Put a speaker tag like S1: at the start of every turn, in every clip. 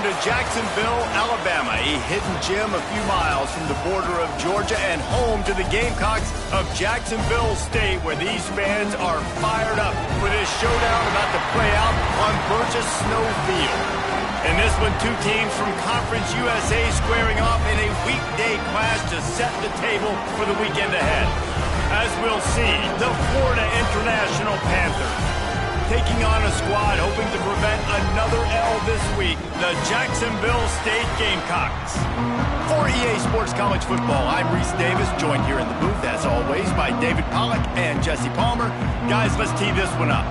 S1: Welcome to Jacksonville, Alabama, a hidden gem a few miles from the border of Georgia and home to the Gamecocks of Jacksonville State, where these fans are fired up for this showdown about to play out on Burgess Snow Field. In this one, two teams from Conference USA squaring off in a weekday clash to set the table for the weekend ahead. As we'll see, the Florida International Panthers taking on a squad hoping to prevent another L this week, the Jacksonville State Gamecocks. For EA Sports College Football, I'm Reese Davis, joined here in the booth, as always, by David Pollack and Jesse Palmer. Guys, let's tee this one up.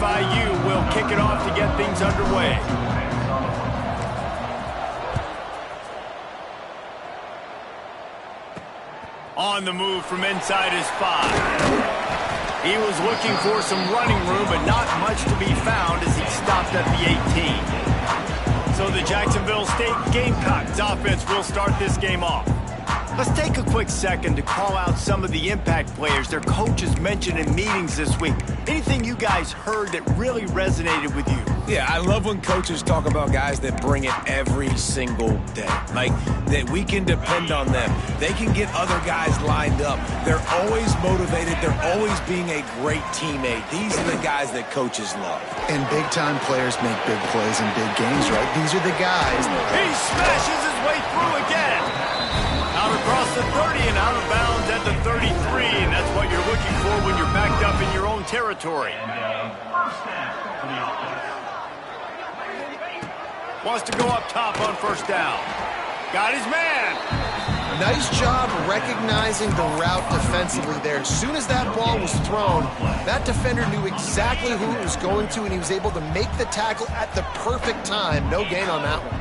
S1: FIU will kick it off to get things underway. On the move from inside his 5. He was looking for some running room, but not much to be found as he stopped at the 18. So the Jacksonville State Gamecocks offense will start this game off. Let's take a quick second to call out some of the impact players their coaches mentioned in meetings this week. Anything you guys heard that really resonated with you?
S2: Yeah, I love when coaches talk about guys that bring it every single day. Like, that we can depend on them. They can get other guys lined up. They're always motivated. They're always being a great teammate. These are the guys that coaches love.
S3: And big-time players make big plays in big games, right? These are the guys.
S1: He smashes his way through again. Out across the 30 and out of bounds at the 33, and that's what you're looking for when you're backed up in your own territory. Wants to go up top on first down. Got his man.
S3: Nice job recognizing the route defensively there. As soon as that ball was thrown, that defender knew exactly who it was going to, and he was able to make the tackle at the perfect time. No gain on that one.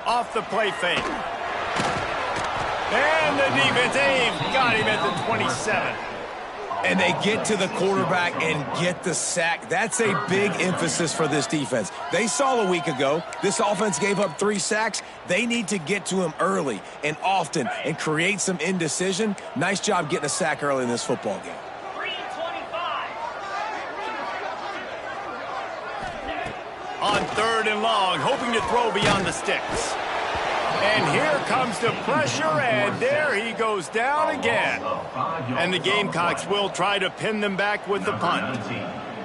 S1: Off the play fake. And the defense aimed. Got him at the 27.
S2: And they get to the quarterback and get the sack. That's a big emphasis for this defense. They saw a week ago, this offense gave up 3 sacks. They need to get to him early and often and create some indecision. Nice job getting a sack early in this football game.
S1: On 3rd and long, hoping to throw beyond the sticks. And here comes the pressure, and there he goes down again. And the Gamecocks will try to pin them back with the punt.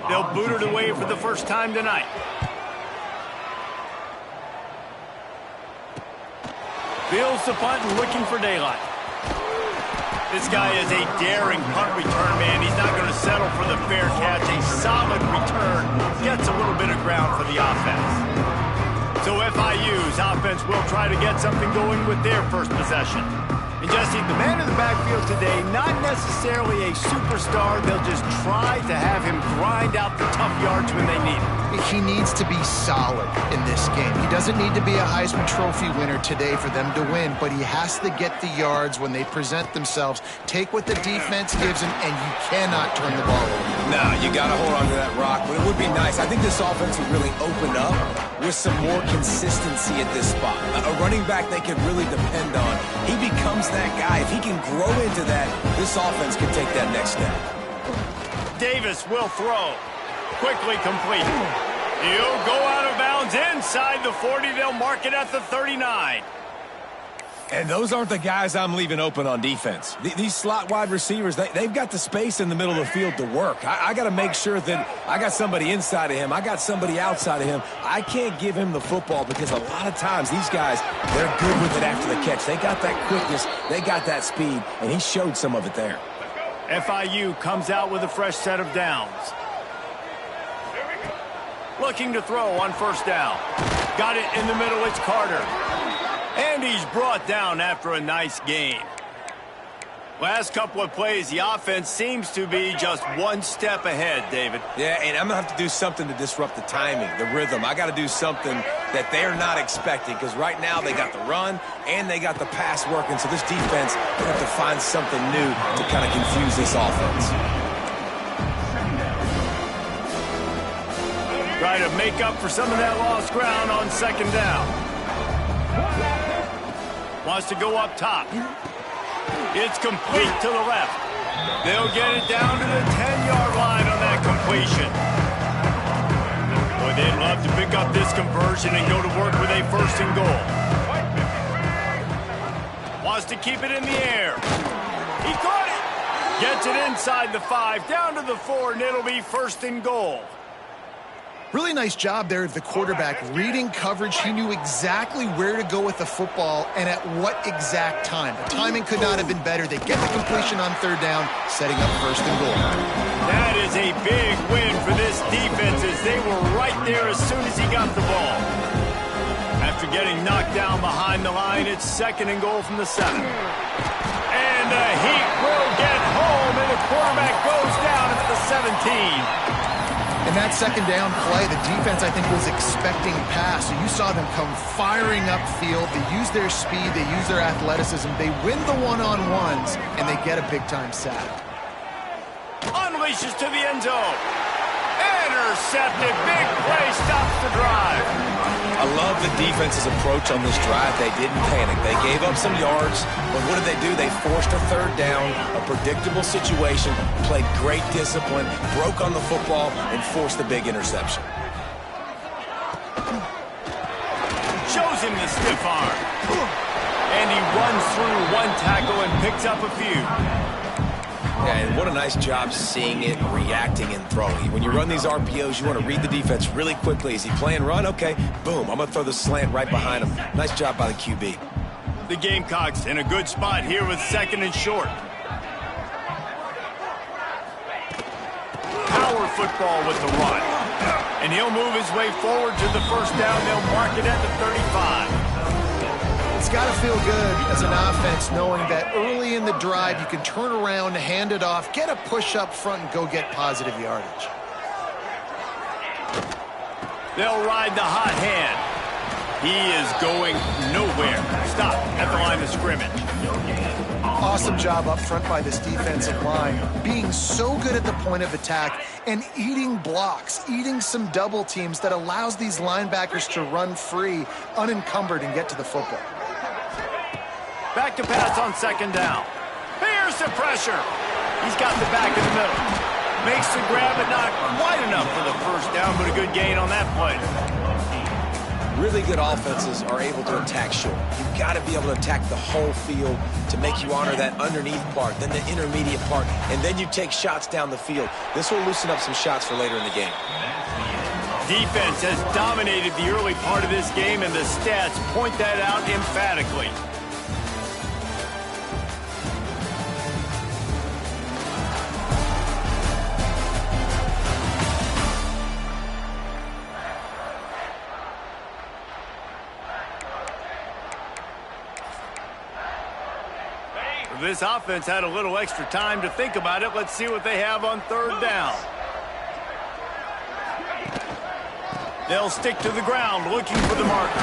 S1: They'll boot it away for the first time tonight. Fields the punt and looking for daylight. This guy is a daring punt return man. He's not going to settle for the fair catch. A solid return gets a little bit of ground for the offense. So FIU's offense will try to get something going with their first possession. And Jesse, the man in the backfield today, not necessarily a superstar. They'll just try to have him grind out the tough yards when they need it.
S3: He needs to be solid in this game. He doesn't need to be a Heisman Trophy winner today for them to win, but he has to get the yards when they present themselves. Take what the defense gives him, and you cannot turn the ball over.
S2: No, you got to hold on to that rock, but it would be nice. I think this offense would really open up with some more consistency at this spot. A running back they can really depend on. He becomes that guy. If he can grow into that, this offense can take that next step.
S1: Davis will throw. Quickly complete. He'll go out of bounds inside the 40. They'll mark it at the 39.
S2: And those aren't the guys I'm leaving open on defense. These slot wide receivers, they've got the space in the middle of the field to work. I got to make sure that I got somebody inside of him. I got somebody outside of him. I can't give him the football because a lot of times these guys, they're good with it after the catch. They got that quickness. They got that speed, and he showed some of it there.
S1: FIU comes out with a fresh set of downs. Looking to throw on first down. Got it in the middle. It's Carter. And he's brought down after a nice gain. Last couple of plays, the offense seems to be just one step ahead, David.
S2: Yeah, and I'm going to have to do something to disrupt the timing, the rhythm. I got to do something that they're not expecting because right now they got the run and they got the pass working. So this defense, they have to find something new to kind of confuse this offense.
S1: try to make up for some of that lost ground on second down. Wants to go up top. It's complete to the left. They'll get it down to the 10-yard line on that completion. Boy, they'd love to pick up this conversion and go to work with a 1st and goal. Wants to keep it in the air. He caught it. Gets it inside the 5, down to the 4, and it'll be 1st and goal.
S3: Really nice job there of the quarterback. Reading coverage, he knew exactly where to go with the football and at what exact time. The timing could not have been better. They get the completion on 3rd down, setting up 1st and goal.
S1: That is a big win for this defense as they were right there as soon as he got the ball. After getting knocked down behind the line, it's 2nd and goal from the 7. And the Heat will get home, and the quarterback goes down at the 17.
S3: In that 2nd down play, the defense, I think, was expecting pass. So you saw them come firing upfield. They use their speed. They use their athleticism. They win the one-on-ones, and they get a big-time sack.
S1: Unleashes to the end zone. Intercepted. Big play stops the drive.
S2: I love the defense's approach on this drive. They didn't panic. They gave up some yards, but what did they do? They forced a 3rd down, a predictable situation, played great discipline, broke on the football, and forced the big interception.
S1: Shows him the stiff arm. And he runs through 1 tackle and picks up a few.
S2: Yeah, and what a nice job seeing it, reacting, and throwing. When you run these RPOs, you want to read the defense really quickly. Is he playing run? Okay, boom, I'm going to throw the slant right behind him. Nice job by the QB.
S1: The Gamecocks in a good spot here with 2nd and short. Power football with the run. And he'll move his way forward to the 1st down. They'll mark it at the 35.
S3: It's got to feel good as an offense knowing that early in the drive you can turn around, hand it off, get a push up front, and go get positive yardage.
S1: They'll ride the hot hand. He is going nowhere. Stop at the line of scrimmage.
S3: Awesome job up front by this defensive line, being so good at the point of attack and eating blocks, eating some double teams that allows these linebackers to run free, unencumbered, and get to the football.
S1: Back to pass on 2nd down. Here's the pressure. He's got the back in the middle. Makes the grab, but not quite enough for the 1st down, but a good gain on that play.
S2: Really good offenses are able to attack short. You've got to be able to attack the whole field to make you honor that underneath part, then the intermediate part, and then you take shots down the field. This will loosen up some shots for later in the game.
S1: Defense has dominated the early part of this game, and the stats point that out emphatically. This offense had a little extra time to think about it. Let's see what they have on 3rd down. They'll stick to the ground looking for the marker.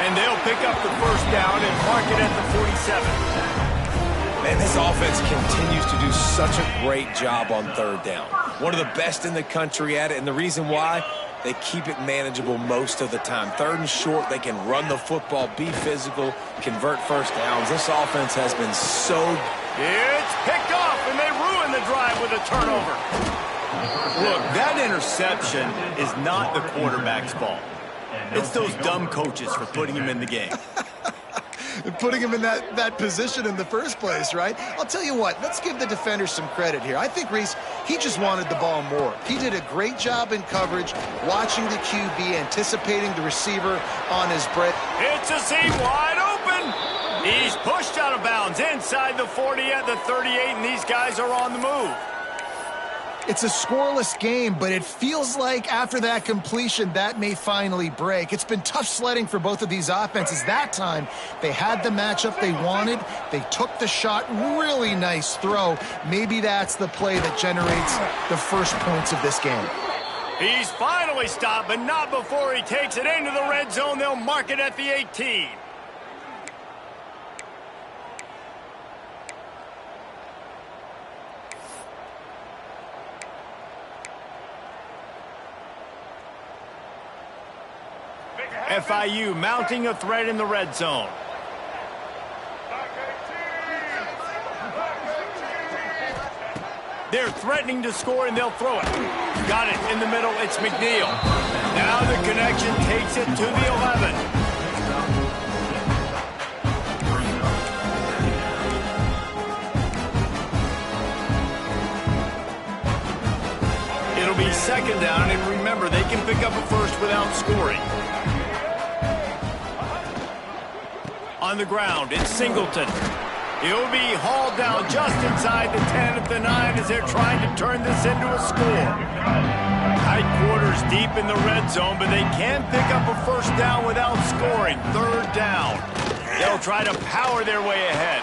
S1: And they'll pick up the 1st down and mark it at the 47.
S2: Man, this offense continues to do such a great job on 3rd down. One of the best in the country at it, and the reason why, they keep it manageable most of the time. 3rd and short, they can run the football, be physical, convert 1st downs. This offense has been so...
S1: It's picked off, and they ruin the drive with a turnover. Look, that interception is not the quarterback's fault. It's those dumb coaches for putting him in the game.
S3: Putting him in that position in the first place, right? I'll tell you what, let's give the defender some credit here. I think, Reese, he just wanted the ball more. He did a great job in coverage, watching the QB, anticipating the receiver on his break.
S1: It's a seam wide open. He's pushed out of bounds inside the 40 at the 38, and these guys are on the move.
S3: It's a scoreless game, but it feels like after that completion, that may finally break. It's been tough sledding for both of these offenses. That time, they had the matchup they wanted. They took the shot. Really nice throw. Maybe that's the play that generates the first points of this game.
S1: He's finally stopped, but not before he takes it into the red zone. They'll mark it at the 18. FIU mounting a threat in the red zone. They're threatening to score, and they'll throw it. Got it in the middle. It's McNeil. Now the connection takes it to the 11. It'll be second down, and remember, they can pick up a first without scoring. On the ground, it's Singleton. He'll be hauled down just inside the 10 at the 9 as they're trying to turn this into a score. Tight quarters deep in the red zone, but they can't pick up a first down without scoring. Third down. They'll try to power their way ahead.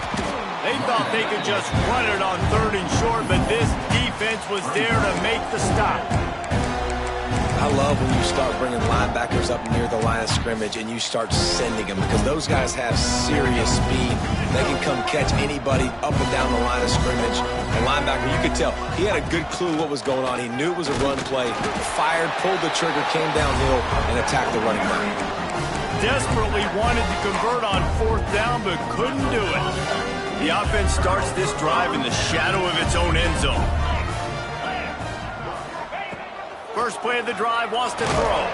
S1: They thought they could just run it on 3rd and short, but this defense was there to make the stop.
S2: I love when you start bringing linebackers up near the line of scrimmage and you start sending them, because those guys have serious speed. They can come catch anybody up and down the line of scrimmage. The linebacker, you could tell, he had a good clue what was going on. He knew it was a run play, fired, pulled the trigger, came downhill, and attacked the running back.
S1: Desperately wanted to convert on 4th down, but couldn't do it. The offense starts this drive in the shadow of its own end zone. First play of the drive, wants to throw.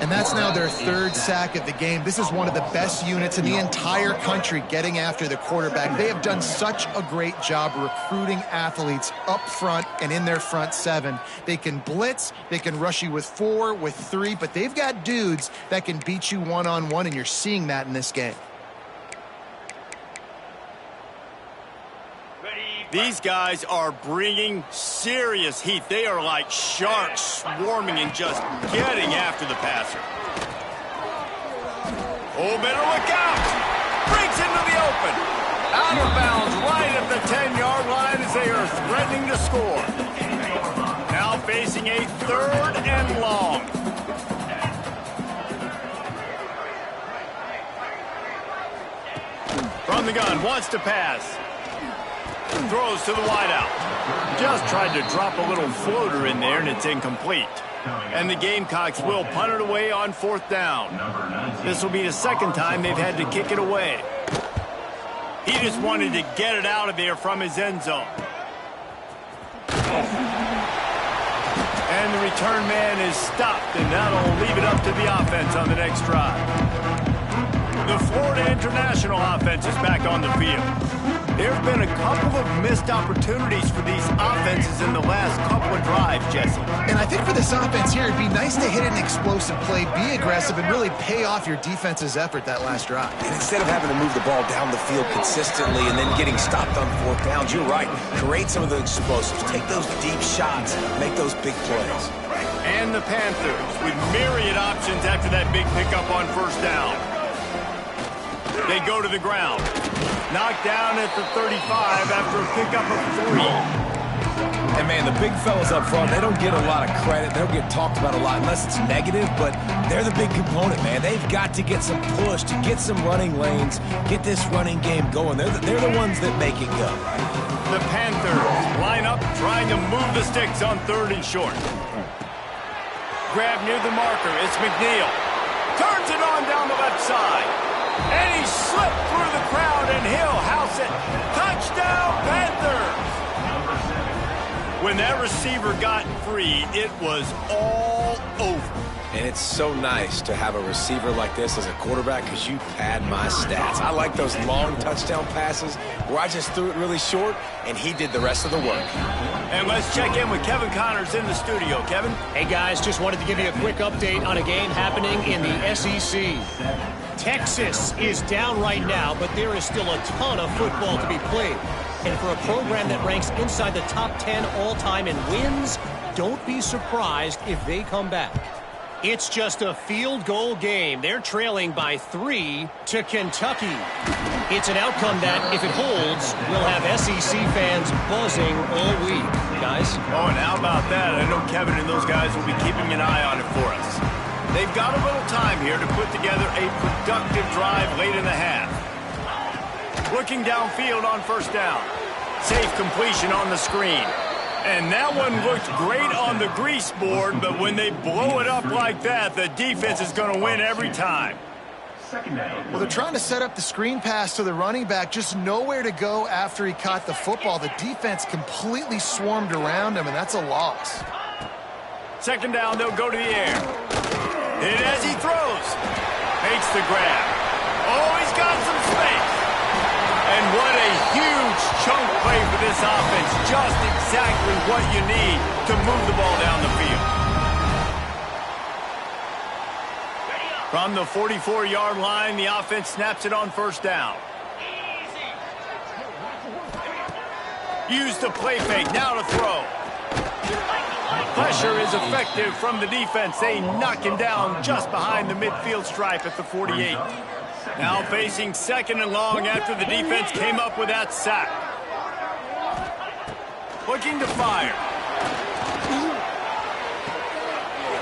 S3: And that's now their 3rd sack of the game. This is one of the best units in the entire country getting after the quarterback. They have done such a great job recruiting athletes up front and in their front 7. They can blitz, they can rush you with 4, with 3, but they've got dudes that can beat you one-on-one, and you're seeing that in this game.
S1: These guys are bringing serious heat. They are like sharks swarming and just getting after the passer. Oh, better look out. Breaks into the open. Out of bounds right at the 10-yard line as they are threatening to score. Now facing a 3rd and long. From the gun, wants to pass. Throws to the wideout. Just tried to drop a little floater in there, and it's incomplete. And the Gamecocks will punt it away on 4th down. This will be the 2nd time they've had to kick it away. He just wanted to get it out of there from his end zone. And the return man is stopped, and that'll leave it up to the offense on the next drive. The Florida International offense is back on the field. There have been a couple of missed opportunities for these offenses in the last couple of drives, Jesse.
S3: And I think for this offense here, it'd be nice to hit an explosive play, be aggressive, and really pay off your defense's effort that last drive.
S2: And instead of having to move the ball down the field consistently and then getting stopped on 4th downs, you're right. Create some of the explosives. Take those deep shots. Make those big plays.
S1: And the Panthers with myriad options after that big pickup on 1st down. They go to the ground. Knocked down at the 35 after a pickup of 3.
S2: And, man, the big fellas up front, they don't get a lot of credit. They don't get talked about a lot unless it's negative, but they're the big component, man. They've got to get some push, to get some running lanes, get this running game going. They're the ones that make it go.
S1: The Panthers line up trying to move the sticks on 3rd and short. Grab near the marker. It's McNeil. Turns it on down the left side. And he slipped through the crowd, and he'll house it. Touchdown, Panthers! When that receiver got free, it was all over.
S2: And it's so nice to have a receiver like this as a quarterback, because you pad my stats. I like those long touchdown passes where I just threw it really short, and he did the rest of the work.
S1: And let's check in with Kevin Connors in the studio. Kevin?
S4: Hey, guys, just wanted to give you a quick update on a game happening in the SEC. Texas is down right now, but there is still a ton of football to be played. And for a program that ranks inside the top 10 all-time in wins, don't be surprised if they come back. It's just a field goal game. They're trailing by 3 to Kentucky. It's an outcome that, if it holds, will have SEC fans buzzing all week. Guys?
S1: Oh, and how about that? I know Kevin and those guys will be keeping an eye on it for us. They've got a little time here to put together a productive drive late in the half. Looking downfield on 1st down. Safe completion on the screen. And that one looked great on the grease board, but when they blow it up like that, the defense is going to win every time.
S3: Well, they're trying to set up the screen pass to the running back, just nowhere to go after he caught the football. The defense completely swarmed around him, and that's a loss.
S1: Second down, they'll go to the air. Hit as he throws. Makes the grab. Oh, he's got some space. And what a huge chunk play for this offense. Just exactly what you need to move the ball down the field. From the 44-yard line, the offense snaps it on first down. Use the play fake, now to throw. Pressure is effective from the defense. They knock him down just behind the midfield stripe at the 48. Now facing second and long after the defense came up with that sack. Looking to fire.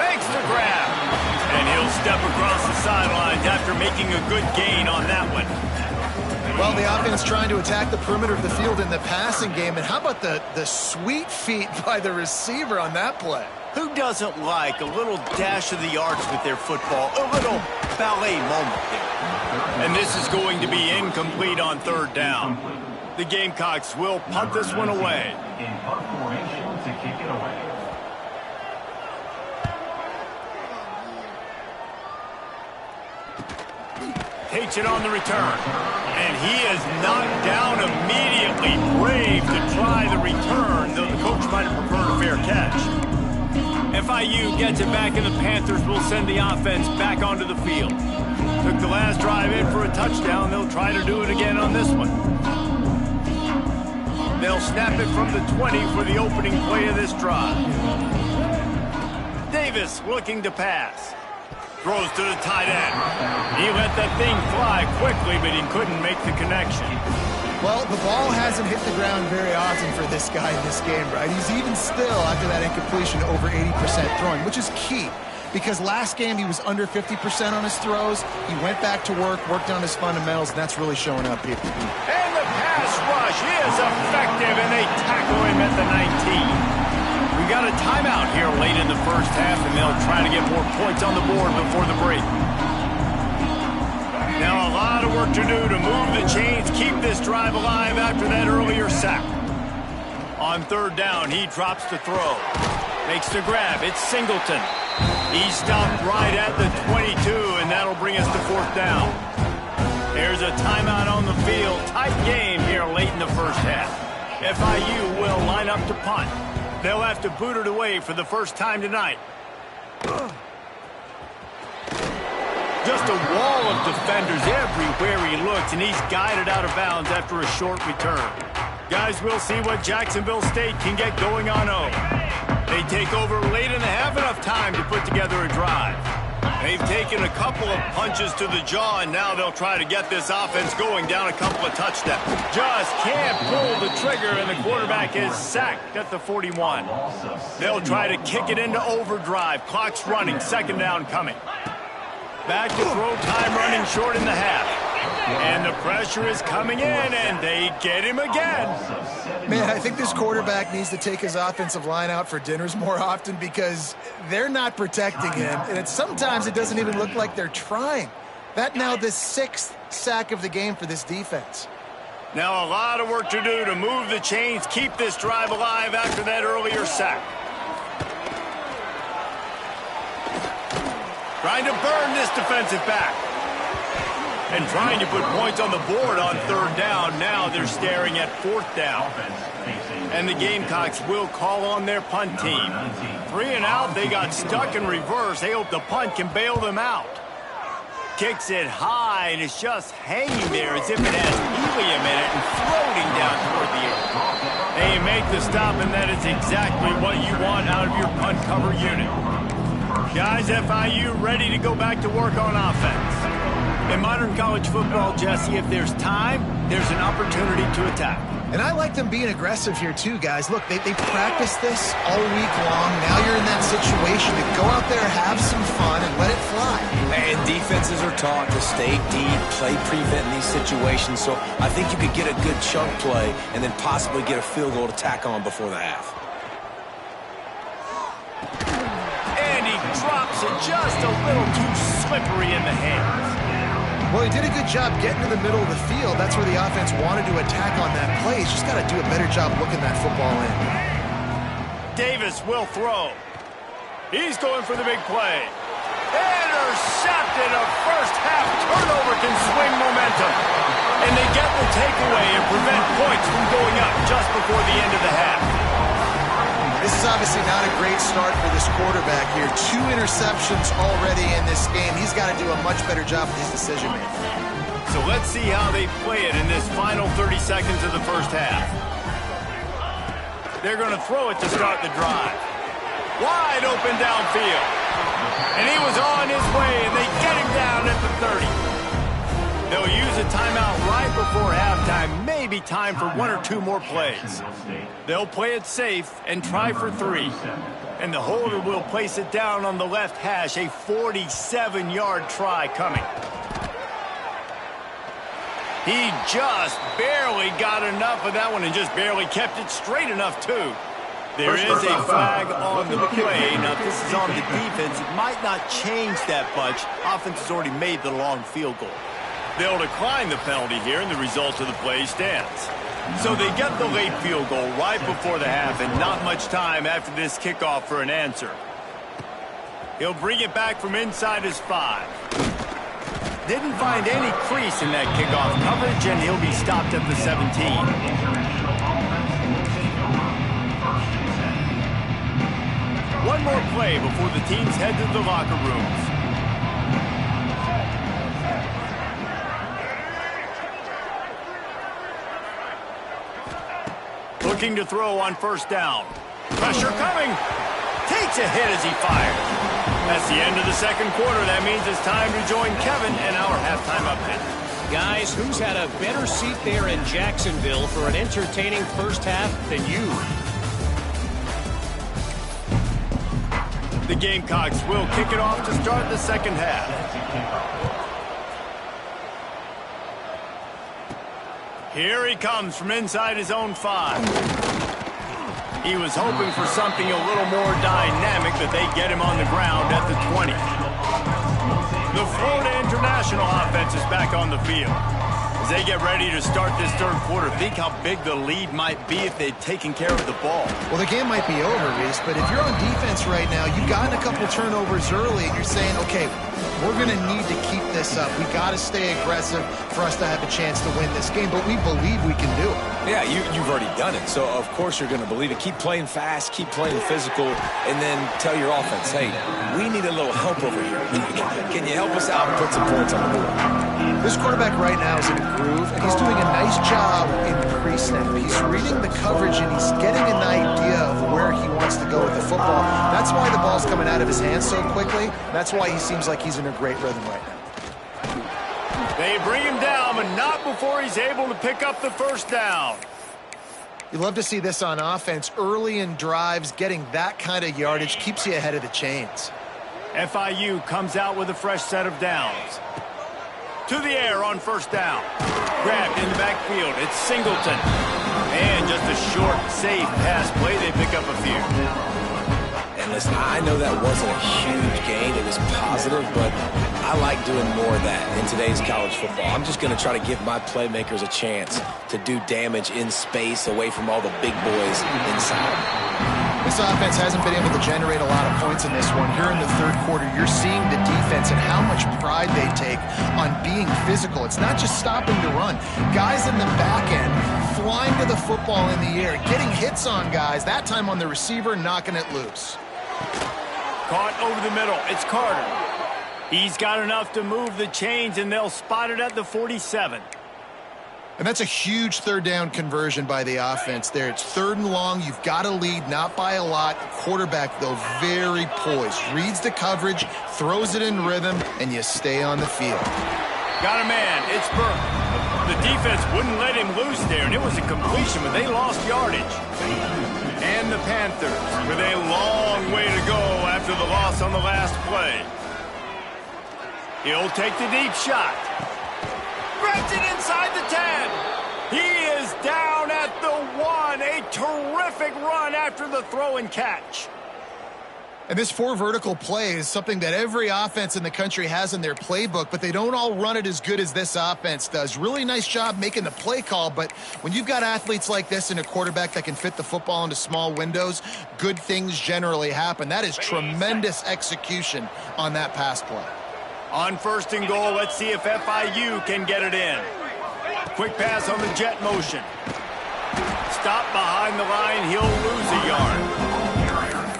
S1: Makes the grab. And he'll step across the sidelines after making a good gain on that one.
S3: Well, the offense trying to attack the perimeter of the field in the passing game. And how about the sweet feet by the receiver on that play?
S1: Who doesn't like a little dash of the yards with their football? A little ballet moment there. And this is going to be incomplete on third down. The Gamecocks will punt this one away.
S5: In punt formation to kick it away.
S1: Takes it on the return. And he is knocked down immediately. Brave to try the return, though the coach might have preferred a fair catch. FIU gets it back, and the Panthers will send the offense back onto the field. Took the last drive in for a touchdown. They'll try to do it again on this one. They'll snap it from the 20 for the opening play of this drive. Davis looking to pass. Throws to the tight end. He let that thing fly quickly, but he couldn't make the connection.
S3: Well, the ball hasn't hit the ground very often for this guy in this game, right? He's even still, after that incompletion, over 80% throwing, which is key. Because last game he was under 50% on his throws. He went back to work, worked on his fundamentals, and that's really showing up here.
S1: And the pass rush is effective, and they tackle him at the 19. We got a timeout here late in the first half, and they'll try to get more points on the board before the break. Now a lot of work to do to move the chains, keep this drive alive after that earlier sack. On third down, he drops to throw. Makes the grab. It's Singleton. He stopped right at the 22, and that'll bring us to fourth down. There's a timeout on the field. Tight game here late in the first half. FIU will line up to punt. They'll have to boot it away for the first time tonight. Just a wall of defenders everywhere he looks, and he's guided out of bounds after a short return. Guys, we'll see what Jacksonville State can get going on 0. They take over late in the half, enough time to put together a drive. They've taken a couple of punches to the jaw, and now they'll try to get this offense going down a couple of touchdowns. Just can't pull the trigger, and the quarterback is sacked at the 41. They'll try to kick it into overdrive. Clock's running, second down coming. Back to throw time, running short in the half. And the pressure is coming in, and they get him again.
S3: Man, I think this quarterback needs to take his offensive line out for dinners more often because they're not protecting him, and sometimes it doesn't even look like they're trying. That now the 6th sack of the game for this defense.
S1: Now a lot of work to do to move the chains, keep this drive alive after that earlier sack. Trying to burn this defensive back. And trying to put points on the board on third down. Now they're staring at fourth down. And the Gamecocks will call on their punt team. 3 and out, they got stuck in reverse. They hope the punt can bail them out. Kicks it high, and it's just hanging there as if it has helium in it and floating down toward the air. They make the stop, and that is exactly what you want out of your punt cover unit. Guys, FIU ready to go back to work on offense. In modern college football, Jesse, if there's time, there's an opportunity to attack.
S3: And I like them being aggressive here too, guys. Look, they practice this all week long. Now you're in that situation to go out there, have some fun, and let it fly.
S2: And defenses are taught to stay deep, play prevent in these situations. So I think you could get a good chunk play and then possibly get a field goal to tack on before the half.
S1: a little too slippery in the hands.
S3: Well, he did a good job getting to the middle of the field. That's where the offense wanted to attack on that play. He's just got to do a better job looking that football in.
S1: Davis will throw. He's going for the big play. Intercepted. A first-half turnover can swing momentum. And they get the takeaway and prevent points from going up just before the end of the half.
S3: This is obviously not a great start for this quarterback here. 2 interceptions already in this game. He's got to do a much better job with his decision-making.
S1: So let's see how they play it in this final 30 seconds of the first half. They're going to throw it to start the drive. Wide open downfield. And he was on his way, and they get him down at the 30. They'll use a timeout right before halftime. Maybe time for 1 or 2 more plays. They'll play it safe and try for 3. And the holder will place it down on the left hash. A 47-yard try coming. He just barely got enough of that one and just barely kept it straight enough, too. There is a flag on the play. Now, if this is on the defense, it might not change that much. Offense has already made the long field goal. They'll decline the penalty here, and the result of the play stands. So they get the late field goal right before the half, and not much time after this kickoff for an answer. He'll bring it back from inside his 5. Didn't find any crease in that kickoff coverage, and he'll be stopped at the 17. One more play before the teams head to the locker rooms. Looking to throw on first down. Pressure coming. Takes a hit as he fires. That's the end of the second quarter. That means it's time to join Kevin and our halftime update.
S4: Guys, who's had a better seat there in Jacksonville for an entertaining first half than you?
S1: The Gamecocks will kick it off to start the second half. Here he comes from inside his own 5. He was hoping for something a little more dynamic, but they get him on the ground at the 20. The Florida International offense is back on the field. As they get ready to start this third quarter, think how big the lead might be if they'd taken care of the ball.
S3: Well, the game might be over, Reese, but if you're on defense right now, you've gotten a couple turnovers early, and you're saying, okay, we're going to need to keep this up. We got to stay aggressive for us to have a chance to win this game, but we believe we can do it.
S2: Yeah, you've already done it, so of course you're going to believe it. Keep playing fast, keep playing physical, and then tell your offense, hey, we need a little help over here. Can you help us out and put some points on the board?
S3: This quarterback right now is in a groove, and he's doing a nice job in pre-snap. He's reading the coverage, and he's getting an idea of where he wants to go with the football. That's why the ball's coming out of his hands so quickly. That's why he seems like he's in a great rhythm right now.
S1: They bring him down, but not before he's able to pick up the first down.
S3: You love to see this on offense. Early in drives, getting that kind of yardage keeps you ahead of the chains.
S1: FIU comes out with a fresh set of downs. To the air on first down. Grabbed in the backfield. It's Singleton. And just a short, safe pass play. They pick up a few.
S2: And listen, I know that wasn't a huge gain. It was positive, but I like doing more of that in today's college football. I'm just going to try to give my playmakers a chance to do damage in space away from all the big boys inside.
S3: This offense hasn't been able to generate a lot of points in this one. Here in the third quarter, you're seeing the defense and how much pride they take on being physical. It's not just stopping to run. Guys in the back end flying to the football in the air, getting hits on guys, that time on the receiver, knocking it loose.
S1: Caught over the middle. It's Carter. He's got enough to move the chains, and they'll spot it at the 47.
S3: And that's a huge third down conversion by the offense there. It's 3rd and long. You've got to lead, not by a lot. Quarterback, though, very poised. Reads the coverage, throws it in rhythm, and you stay on the field.
S1: Got a man. It's Burke. The defense wouldn't let him loose there, and it was a completion, but they lost yardage. And the Panthers with a long way to go after the loss on the last play. He'll take the deep shot. Grabs it inside the 10. He is down at the 1. A terrific run after the throw and catch.
S3: And this 4 vertical play is something that every offense in the country has in their playbook, but they don't all run it as good as this offense does. Really nice job making the play call, but when you've got athletes like this and a quarterback that can fit the football into small windows, good things generally happen. That is tremendous execution on that pass play.
S1: On 1st and goal, let's see if FIU can get it in. Quick pass on the jet motion. Stop behind the line, he'll lose a yard.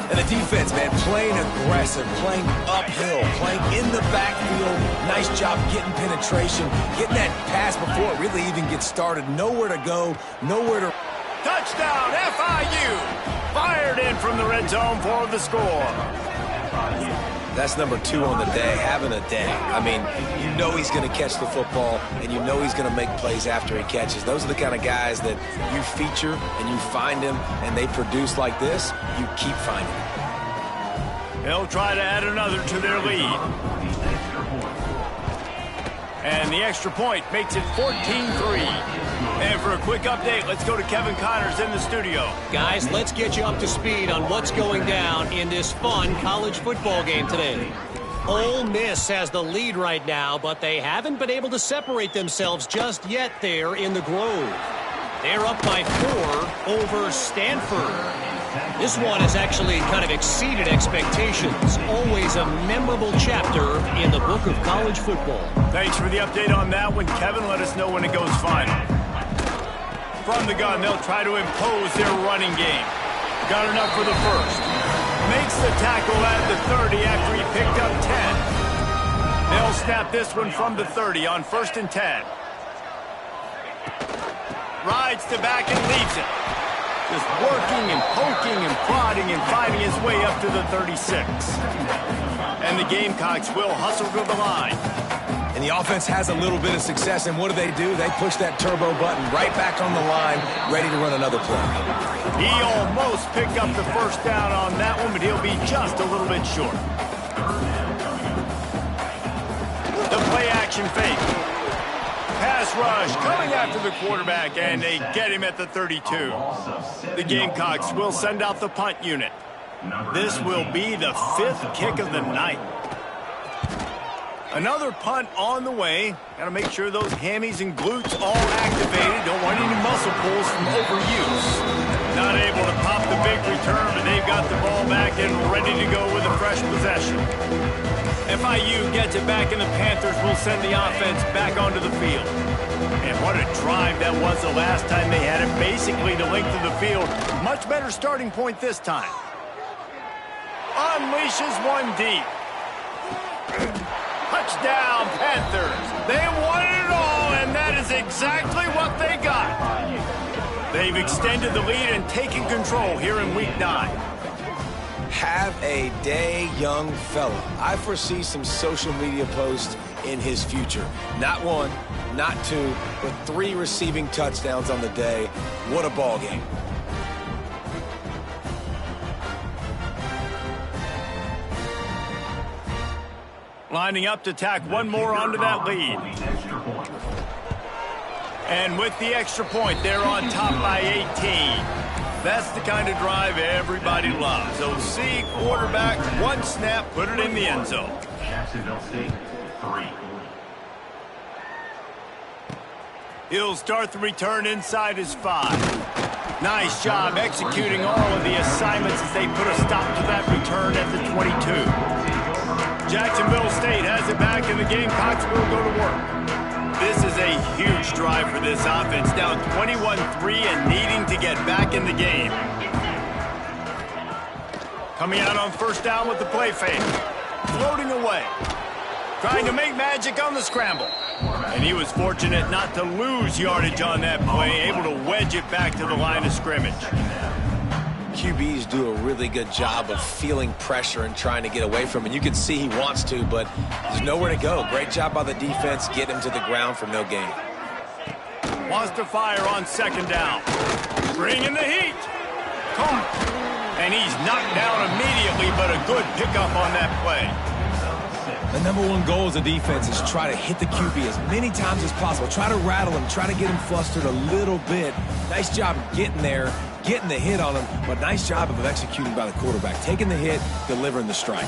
S2: And the defense, man, playing aggressive, playing uphill, playing in the backfield. Nice job getting penetration, getting that pass before it really even gets started. Nowhere to go, nowhere to...
S1: Touchdown, FIU! Fired in from the red zone for the score.
S2: That's number 2 on the day, having a day. I mean, you know he's going to catch the football, and you know he's going to make plays after he catches. Those are the kind of guys that you feature, and you find them, and they produce like this, you keep finding them.
S1: They'll try to add another to their lead. And the extra point makes it 14-3. And for a quick update, let's go to Kevin Connors in the studio.
S4: Guys, let's get you up to speed on what's going down in this fun college football game today. Ole Miss has the lead right now, but they haven't been able to separate themselves just yet there in the Grove. They're up by 4 over Stanford. This one has actually kind of exceeded expectations. Always a memorable chapter in the book of college football.
S1: Thanks for the update on that one, Kevin. Let us know when it goes final. From the gun, they'll try to impose their running game. Got enough for the first. Makes the tackle at the 30 after he picked up 10. They'll snap this one from the 30 on 1st and 10. Rides to back and leaves it. Just working and poking and prodding and fighting his way up to the 36. And the Gamecocks will hustle to the line.
S2: And the offense has a little bit of success, and what do? They push that turbo button right back on the line, ready to run another play.
S1: He almost picked up the first down on that one, but he'll be just a little bit short. The play-action fake. Pass rush coming after the quarterback, and they get him at the 32. The Gamecocks will send out the punt unit. This will be the 5th kick of the night. Another punt on the way. Got to make sure those hammies and glutes all activated. Don't want any muscle pulls from overuse. Not able to pop the big return, but they've got the ball back and ready to go with a fresh possession. FIU gets it back, and the Panthers will send the offense back onto the field. And what a drive that was the last time they had it. Basically the length of the field. Much better starting point this time. Unleashes one deep. Touchdown, Panthers. They won it all, and that is exactly what they got. They've extended the lead and taken control here in Week 9.
S2: Have a day, young fella. I foresee some social media posts in his future. Not 1, not 2, but 3 receiving touchdowns on the day. What a ball game.
S1: Lining up to tack one more onto that lead. And with the extra point, they're on top by 18. That's the kind of drive everybody loves. OC, quarterback, 1 snap, put it in the end zone.
S5: Jacksonville State, 3.
S1: He'll start the return inside his 5. Nice job executing all of the assignments as they put a stop to that return at the 22. Jacksonville State has it back, and the Gamecocks will go to work. This is a huge drive for this offense, down 21-3 and needing to get back in the game. Coming out on 1st down with the play fake. Floating away. Trying to make magic on the scramble. And he was fortunate not to lose yardage on that play, able to wedge it back to the line of scrimmage.
S2: QBs do a really good job of feeling pressure and trying to get away from it. You can see he wants to, but there's nowhere to go. Great job by the defense, get him to the ground for no gain.
S1: Wants to fire on 2nd down. Bringing the heat. Come. And he's knocked down immediately, but a good pickup on that play.
S2: The number 1 goal as a defense is try to hit the QB as many times as possible. Try to rattle him, try to get him flustered a little bit. Nice job getting there, getting the hit on him, but nice job of executing by the quarterback. Taking the hit, delivering the strike.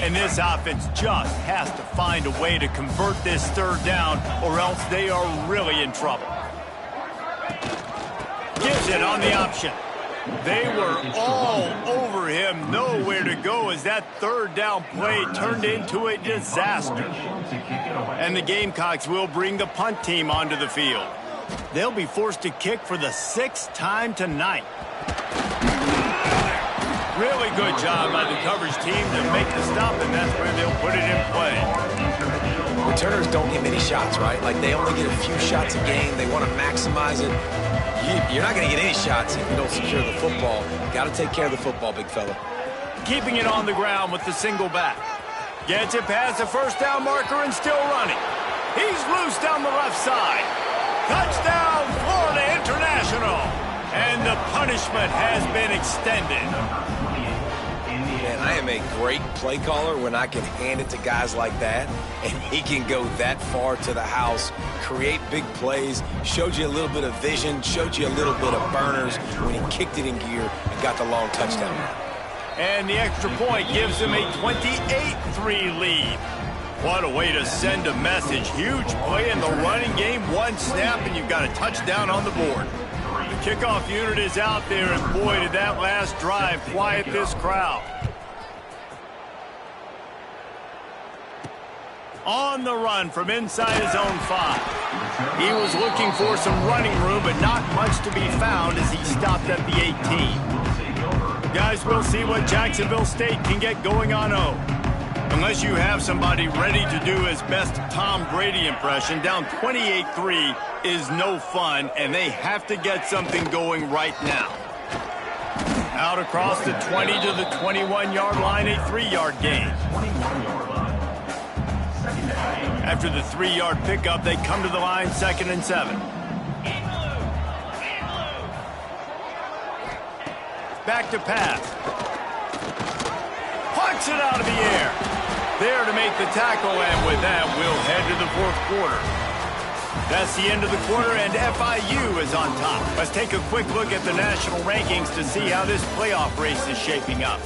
S1: And this offense just has to find a way to convert this third down, or else they are really in trouble. Gives it on the option. They were all over him, nowhere to go as that third down play turned into a disaster. And the Gamecocks will bring the punt team onto the field. They'll be forced to kick for the 6th time tonight. Really good job by the coverage team to make the stop, and that's where they'll put it in play.
S2: Returners don't get many shots, right? Like, they only get a few shots a game. They want to maximize it. You're not going to get any shots if you don't secure the football. Got to take care of the football, big fella.
S1: Keeping it on the ground with the single back. Gets it past the first down marker and still running. He's loose down the left side. Touchdown, Florida International. And the punishment has been extended.
S2: Man, I am a great play caller when I can hand it to guys like that, and he can go that far to the house, create big plays, showed you a little bit of vision, showed you a little bit of burners when he kicked it in gear and got the long touchdown.
S1: And the extra point gives them a 28-3 lead. What a way to send a message. Huge play in the running game. One snap, and you've got a touchdown on the board. The kickoff unit is out there, and boy, did that last drive quiet this crowd. On the run from inside his own 5. He was looking for some running room, but not much to be found as he stopped at the 18. Guys, we'll see what Jacksonville State can get going on O. Unless you have somebody ready to do his best Tom Brady impression, down 28-3 is no fun, and they have to get something going right now. Out across the 20 to the 21-yard line, a 3-yard gain. After the 3-yard pickup, they come to the line, 2nd and 7. Back to pass. Punts it out of the air. There to make the tackle, and with that, we'll head to the 4th quarter. That's the end of the quarter, and FIU is on top. Let's take a quick look at the national rankings to see how this playoff race is shaping up.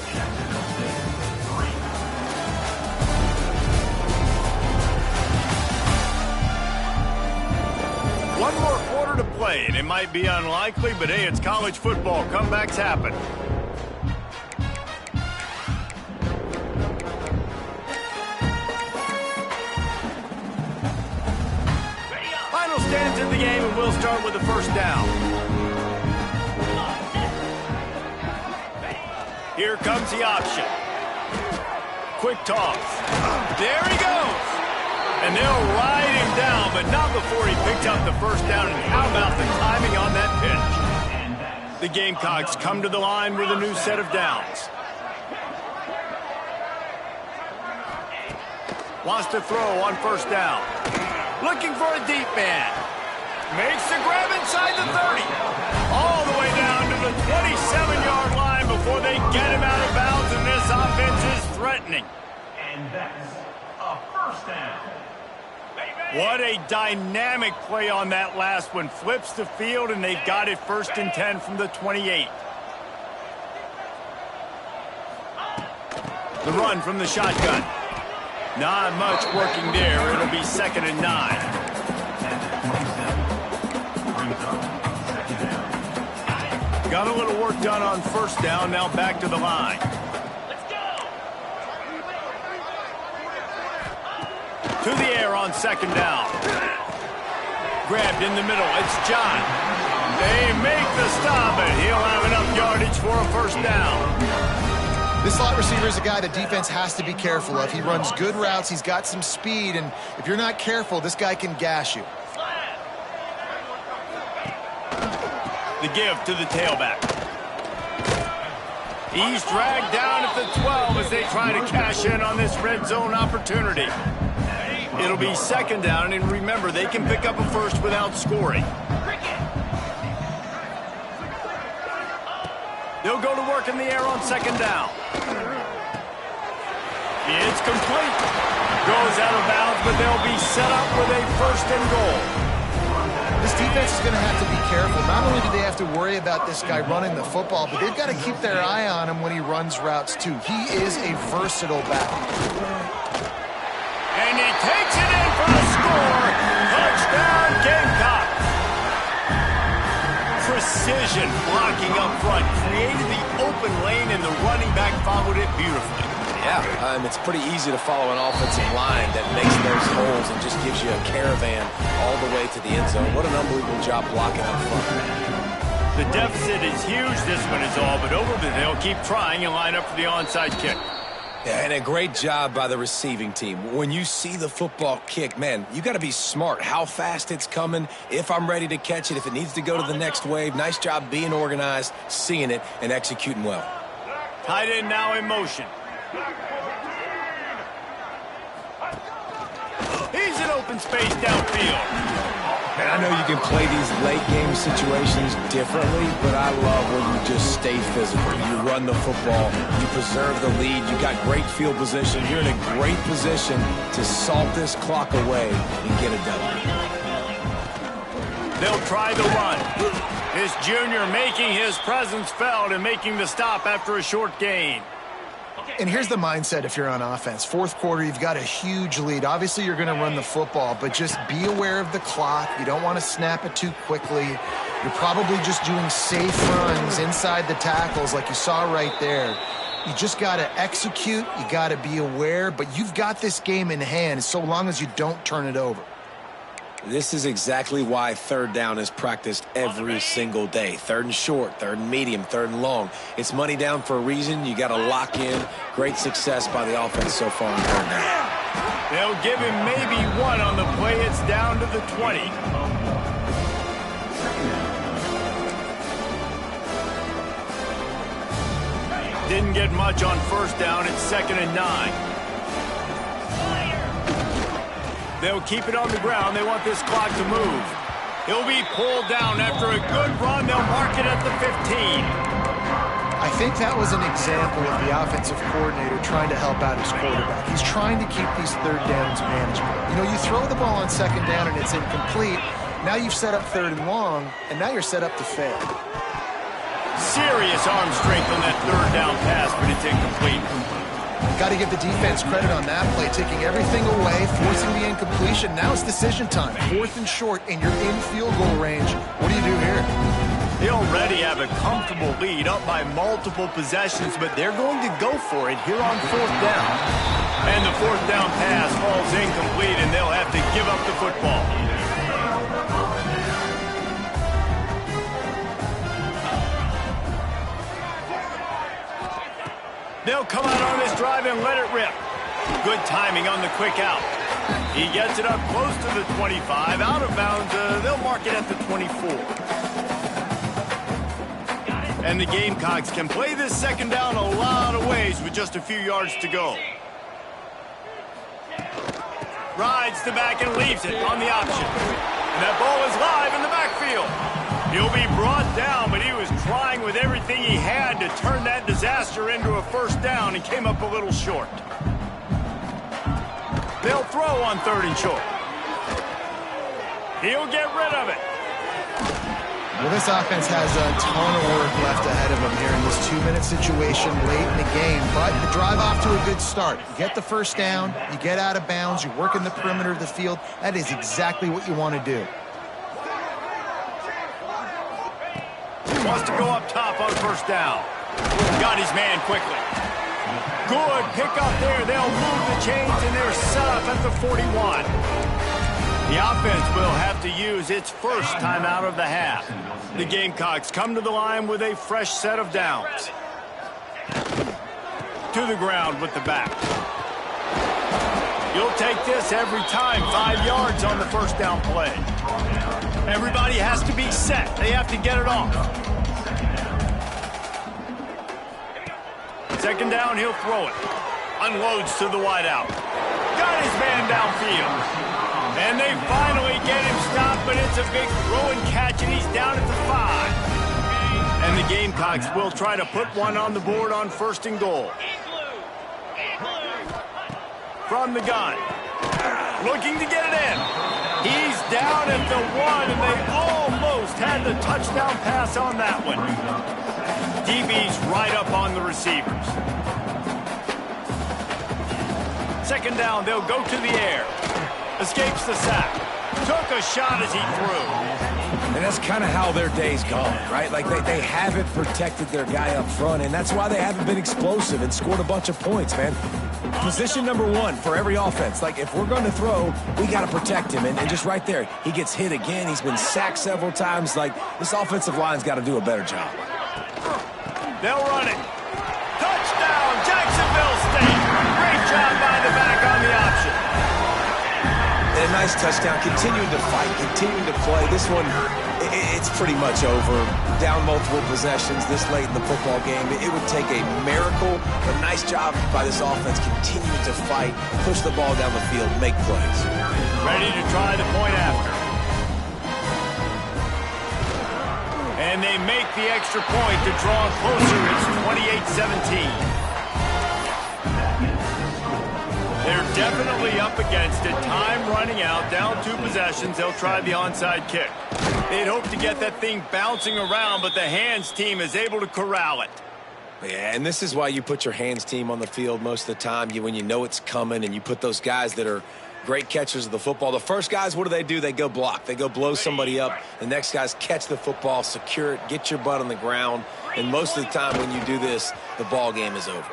S1: One more quarter to play, and it might be unlikely, but hey, it's college football. Comebacks happen. Final stands in the game, and we'll start with the first down. Here comes the option. Quick toss. There he goes. And they'll ride him down, but not before he picks up the first down. And how about the timing on that pitch? The Gamecocks come to the line with a new set of downs. Wants to throw on first down. Looking for a deep man. Makes the grab inside the 30. All the way down to the 27-yard line before they get him out of bounds, and this offense is threatening.
S5: And that's a first down.
S1: What a dynamic play on that last one. Flips the field, and they've got it 1st and 10 from the 28. The run from the shotgun. Not much working there. It'll be 2nd and 9. Got a little work done on first down. Now back to the line. To the air on 2nd down. Grabbed in the middle. It's John. They make the stop, and he'll have enough yardage for a first down.
S3: This slot receiver is a guy the defense has to be careful of. He runs good routes. He's got some speed, and if you're not careful, this guy can gash you.
S1: The give to the tailback. He's dragged down at the 12 as they try to cash in on this red zone opportunity. It'll be 2nd down, and remember, they can pick up a first without scoring. They'll go to work in the air on 2nd down. It's complete. Goes out of bounds, but they'll be set up with a 1st and goal.
S3: this defense is going to have to be careful. Not only do they have to worry about this guy running the football, but they've got to keep their eye on him when he runs routes too. He is a versatile back.
S1: And he takes it in for the score. Touchdown, Gamecocks. Precision blocking up front. Created the open lane, and the running back followed it beautifully.
S2: Yeah, it's pretty easy to follow an offensive line that makes those holes and just gives you a caravan all the way to the end zone. What an unbelievable job blocking up front.
S1: The deficit is huge. This one is all but over, but they'll keep trying and line up for the onside kick.
S2: Yeah, and a great job by the receiving team. When you see the football kick, man, you got to be smart. How fast it's coming, if I'm ready to catch it, if it needs to go to the next wave. Nice job being organized, seeing it, and executing well.
S1: Tight end now in motion. He's in open space downfield.
S2: And I know you can play these late game situations differently, but I love when you just stay physical. You run the football, you preserve the lead, you got great field position. You're in a great position to salt this clock away and get it done.
S1: They'll try the run. This junior making his presence felt and making the stop after a short gain.
S3: And here's the mindset if you're on offense. Fourth quarter, you've got a huge lead. Obviously, you're going to run the football, but just be aware of the clock. You don't want to snap it too quickly. You're probably just doing safe runs inside the tackles like you saw right there. You just got to execute. You got to be aware, but you've got this game in hand so long as you don't turn it over.
S2: This is exactly why third down is practiced every single day. Third and short, third and medium, third and long. It's money down for a reason. You got to lock in. Great success by the offense so far on third down.
S1: They'll give him maybe one on the play. It's down to the 20. Didn't get much on first down. It's 2nd and 9. They'll keep it on the ground. They want this clock to move. He'll be pulled down after a good run. They'll mark it at the 15.
S3: I think that was an example of the offensive coordinator trying to help out his quarterback. He's trying to keep these third downs manageable. You know, you throw the ball on second down and it's incomplete. Now you've set up third and long, and now you're set up to fail.
S1: Serious arm strength on that third down pass, but it's incomplete.
S3: Got to give the defense credit on that play, taking everything away, forcing the incompletion. Now it's decision time. 4th and short, and you're in field goal range. What do you do here?
S1: They already have a comfortable lead, up by multiple possessions, but they're going to go for it here on 4th down. And the 4th down pass falls incomplete, and they'll have to give up the football. They'll come out on this drive and let it rip. Good timing on the quick out. He gets it up close to the 25. Out of bounds, they'll mark it at the 24. And the Gamecocks can play this second down a lot of ways with just a few yards to go. Rides the back and leaves it on the option. And that ball is live in the backfield. He'll be brought down, but he was trying with everything he had to turn that disaster into a first down and came up a little short. They'll throw on 3rd and short. He'll get rid of it.
S3: Well, this offense has a ton of work left ahead of them here in this 2-minute situation late in the game, but the drive off to a good start. You get the first down, you get out of bounds, you work in the perimeter of the field. That is exactly what you want to do.
S1: Wants to go up top on first down. Got his man quickly. Good pickup there. They'll move the chains, and they're set up at the 41. The offense will have to use its first timeout of the half. The Gamecocks come to the line with a fresh set of downs. To the ground with the back. You'll take this every time. 5 yards on the first down play. Everybody has to be set. They have to get it off. Second down, he'll throw it. Unloads to the wideout. Got his man downfield. And they finally get him stopped, but it's a big throw and catch, and he's down at the 5. And the Gamecocks will try to put one on the board on 1st and goal. From the gun. Looking to get it in. He's down at the 1, and they almost had the touchdown pass on that one. DB's right up on the receivers. Second down, they'll go to the air. Escapes the sack. Took a shot as he threw.
S2: And that's kind of how their day's gone, right? Like, they haven't protected their guy up front, and that's why they haven't been explosive and scored a bunch of points, man. Position number 1 for every offense. Like, if we're going to throw, we got to protect him. And just right there, he gets hit again. He's been sacked several times. Like, this offensive line's got to do a better job.
S1: They'll run it. Touchdown, Jacksonville State. Great job by the back on the option.
S2: And a nice touchdown. Continuing to fight, continuing to play. This one, it's pretty much over. Down multiple possessions this late in the football game. It would take a miracle, but nice job by this offense continuing to fight, push the ball down the field, make plays.
S1: Ready to try the point after. And they make the extra point to draw closer. It's 28-17. They're definitely up against it. Time running out. Down 2 possessions. They'll try the onside kick. They'd hope to get that thing bouncing around, but the hands team is able to corral it.
S2: Yeah, and this is why you put your hands team on the field most of the time. When you know it's coming, and you put those guys that are great catchers of the football. The first guys, what do? They go block. They go blow somebody up. The next guys catch the football, secure it, get your butt on the ground. And most of the time when you do this, the ball game is over.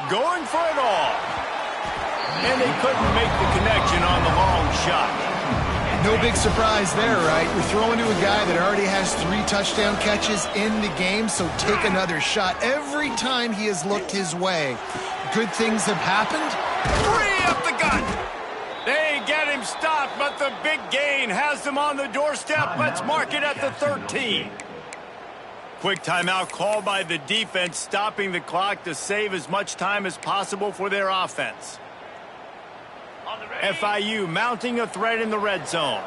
S1: Going for it all. And they couldn't make the connection on the long shot.
S3: No big surprise there, right? You're throwing to a guy that already has 3 touchdown catches in the game, so take another shot. Every time he has looked his way, good things have happened.
S1: Free up the gut. They get him stopped, but the big gain has them on the doorstep. Let's mark it at the 13. Quick timeout called by the defense, stopping the clock to save as much time as possible for their offense. FIU mounting a threat in the red zone.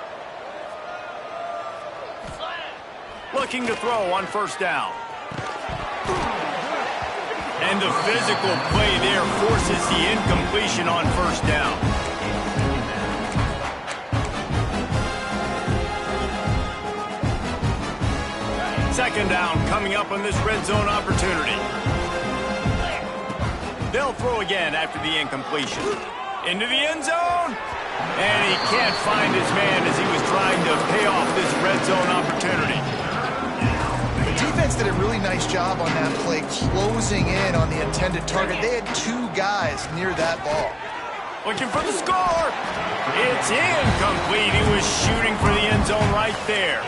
S1: Looking to throw on first down. And the physical play there forces the incompletion on first down. Second down coming up on this red zone opportunity. They'll throw again after the incompletion. Into the end zone. And he can't find his man as he was trying to pay off this red zone opportunity.
S3: The defense did a really nice job on that play, closing in on the intended target. They had 2 guys near that ball.
S1: Looking for the score. It's incomplete. He was shooting for the end zone right there.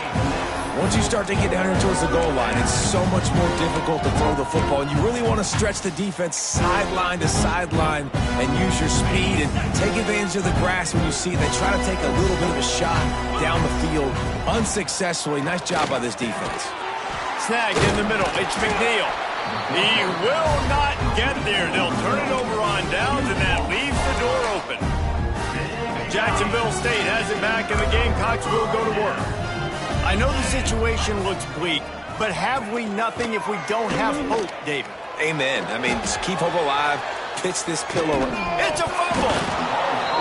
S2: Once you start to get down here towards the goal line, it's so much more difficult to throw the football. And you really want to stretch the defense sideline to sideline and use your speed and take advantage of the grass when you see it. They try to take a little bit of a shot down the field unsuccessfully. Nice job by this defense.
S1: Snagged in the middle. It's McNeil. He will not get there. They'll turn it over on downs, and that leaves the door open. Jacksonville State has it back, and the Gamecocks will go to work. I know the situation looks bleak, but have we nothing if we don't have hope, David?
S2: Amen. I mean, just keep hope alive, pitch this pillow.
S1: It's a fumble.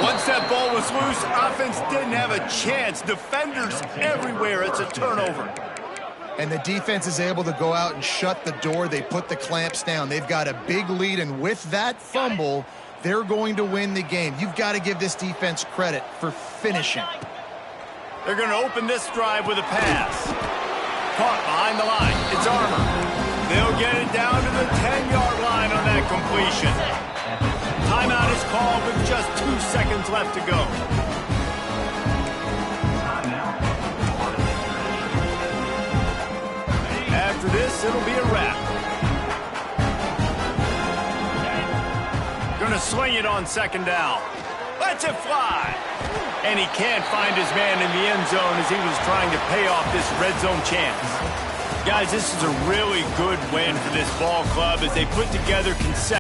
S1: Once that ball was loose, offense didn't have a chance. Defenders everywhere. It's a turnover.
S3: And the defense is able to go out and shut the door. They put the clamps down. They've got a big lead, and with that fumble, they're going to win the game. You've got to give this defense credit for finishing.
S1: They're going to open this drive with a pass. Caught behind the line. It's Armour. They'll get it down to the 10-yard line on that completion. Timeout is called with just 2 seconds left to go. After this, it'll be a wrap. Going to sling it on second down. Lets it fly. And he can't find his man in the end zone as he was trying to pay off this red zone chance. Guys, this is a really good win for this ball club as they put together consecutive